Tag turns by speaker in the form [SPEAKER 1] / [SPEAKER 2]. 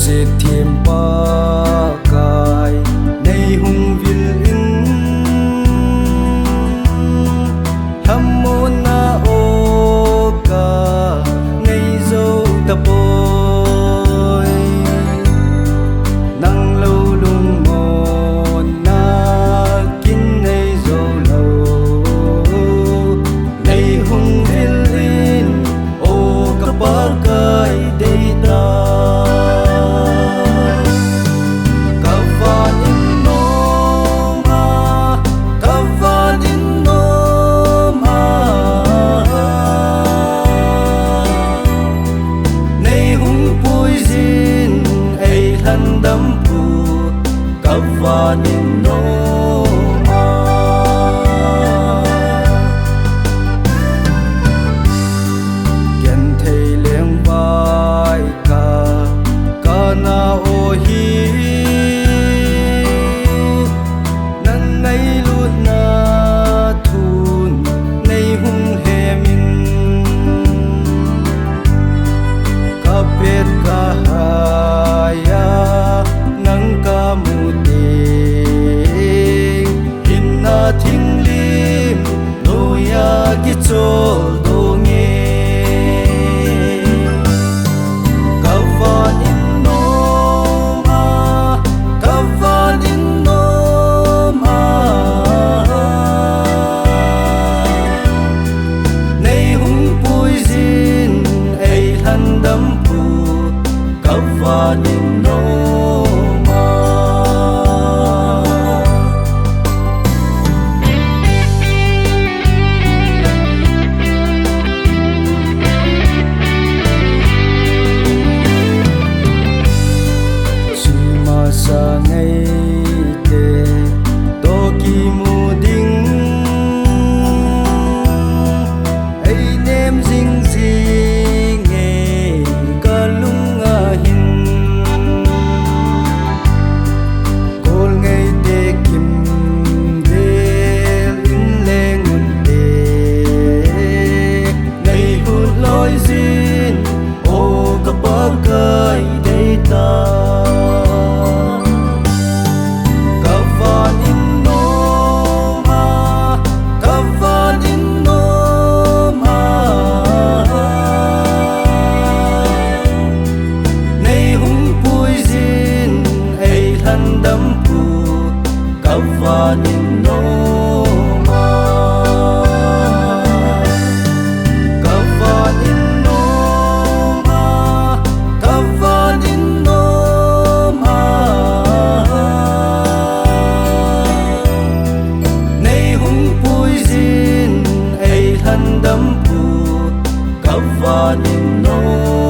[SPEAKER 1] se thiêm pa kai nei hung vil in tham môn na o ka nei zo ta poi nang lâu lung mon na kin nei zo lo nei hung vil in o ka pa kai dei ta Kavanin no ma Kian thei leng vai ka na o hi nan nei lu na thun nei hung he min ka pet ka haya nang ka mu thinh lim noya ki chol do nge kavan in no ma nei hung pui zin ei han dam pu kavan in no sa ngày te to ki mu ding ai nem jing jing nge ka lung a hin kol ngày te kim del in leng un te ngày hut loi zin o ka pa kai dei ta Kavanin no ma Kavanin no ma Kavanin no ma nei hung pui zin ei han dam pu Kavanin no